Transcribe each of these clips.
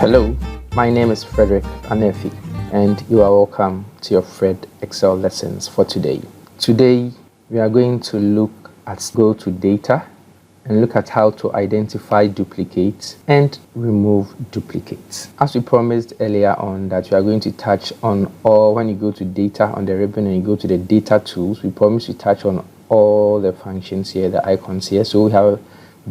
Hello, my name is Frederick Anefi, and you are welcome to your Fred Excel lessons for today. Today, we are going to go to data and look at how to identify duplicates and remove duplicates. As we promised earlier on that we are going to touch on all, when you go to data on the ribbon and you go to the data tools, we promise to touch on all the functions here, the icons here. So we have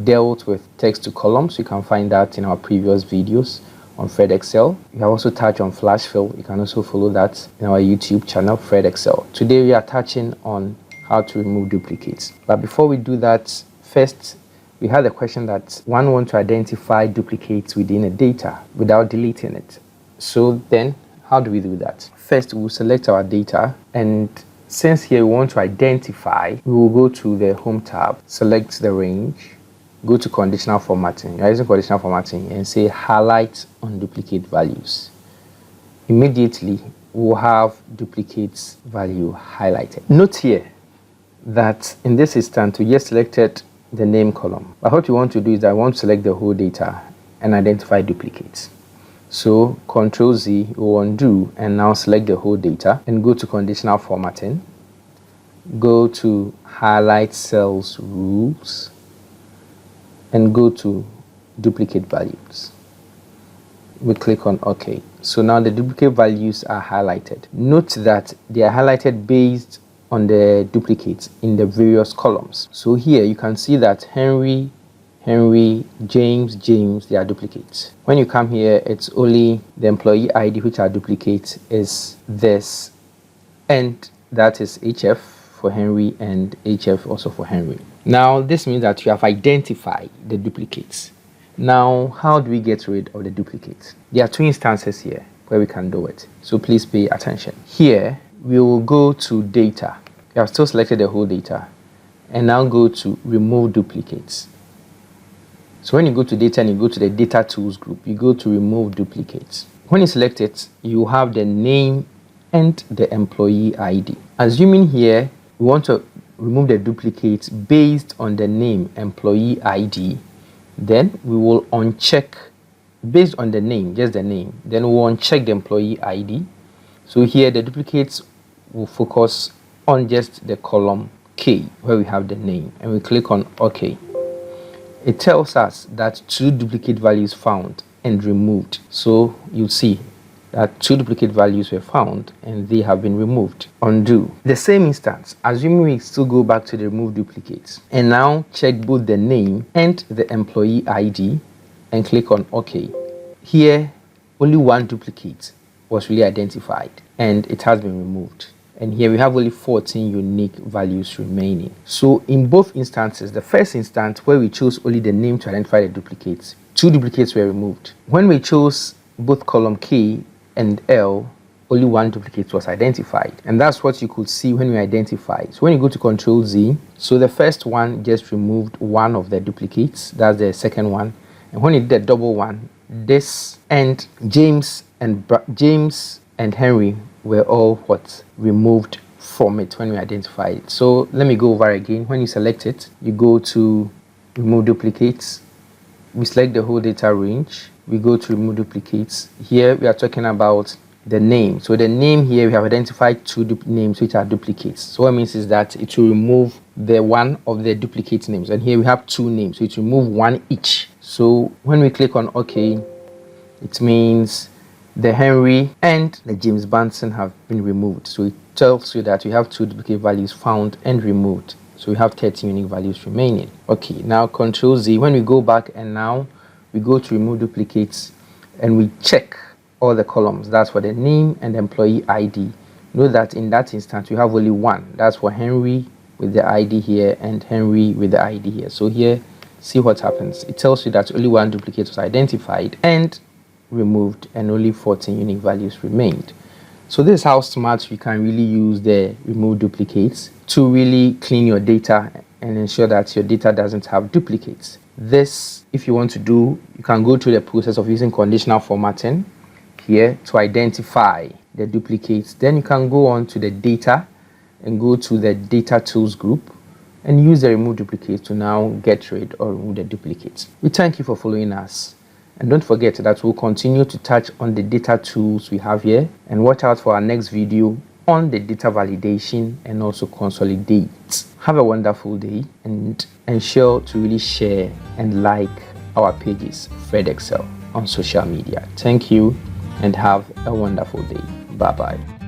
dealt with text to columns. You can find that in our previous videos on Fred Excel. We have also touched on flash fill. You can also follow that in our YouTube channel, Fred Excel. Today we are touching on how to remove duplicates. But before we do that, first we had a question that one wants to identify duplicates within a data without deleting it. So then how do we do that? First, we'll select our data, and since here we want to identify, we will go to the Home tab, select the range, go to conditional formatting. You're using conditional formatting and say highlight on duplicate values. Immediately we'll have duplicates value highlighted. Note here that in this instance we just selected the name column, but what we want to do is that I want to select the whole data and identify duplicates. So Ctrl Z will undo and now select the whole data and go to conditional formatting, go to highlight cells rules, and go to duplicate values. We click on OK. So now the duplicate values are highlighted. Note that they are highlighted based on the duplicates in the various columns. So here you can see that Henry, James, they are duplicates. When you come here, it's only the employee ID which are duplicates is this, and that is HF for Henry and HF also for Henry. Now this means that you have identified the duplicates. Now how do we get rid of the duplicates? There are two instances here where we can do it, so please pay attention. Here we will go to data. We have still selected the whole data, and now go to remove duplicates. So when you go to data and you go to the data tools group, you go to remove duplicates. When you select it, you have the name and the employee ID. Assuming here we want to remove the duplicates based on the name employee ID, then we will uncheck based on the name, just the name, then we'll uncheck the employee ID. So here the duplicates will focus on just the column K where we have the name, and we click on OK. It tells us that 2 duplicate values found and removed. So you see that 2 duplicate values were found and they have been removed. Undo. The same instance, assuming we still go back to the remove duplicates and now check both the name and the employee ID and click on OK. Here only 1 duplicate was really identified and it has been removed. And here we have only 14 unique values remaining. So in both instances, the first instance where we chose only the name to identify the duplicates, 2 duplicates were removed. When we chose both column K and L, only 1 duplicate was identified, and that's what you could see when we identified. So when you go to Ctrl Z, so the first one just removed 1 of the duplicates, that's the second one, and when you did the double one, this and James and Henry were all removed from it when we identified it. So let me go over again. When you select it, you go to remove duplicates, we select the whole data range, we go to remove duplicates. Here we are talking about the name. So the name here, we have identified 2 names which are duplicates. So what it means is that it will remove the one of the duplicate names, and here we have 2 names, so it will remove 1 each. So when we click on OK, it means the Henry and the James Bunsen have been removed. So it tells you that we have 2 duplicate values found and removed. So we have 13 unique values remaining. Okay, now Ctrl Z. When we go back and now we go to remove duplicates and we check all the columns. That's for the name and the employee ID. Note that in that instance we have only 1. That's for Henry with the ID here and Henry with the ID here. So here, see what happens. It tells you that only 1 duplicate was identified and removed, and only 14 unique values remained. So this is how smart you can really use the remove duplicates to really clean your data and ensure that your data doesn't have duplicates. This, if you want to do, you can go through the process of using conditional formatting here to identify the duplicates. Then you can go on to the data and go to the data tools group and use the remove duplicates to now get rid or remove the duplicates. We thank you for following us, And don't forget that we'll continue to touch on the data tools we have here, and watch out for our next video on the data validation and also consolidate. Have a wonderful day, and ensure to really share and like our pages, Fred Excel, on social media. Thank you and have a wonderful day. Bye bye.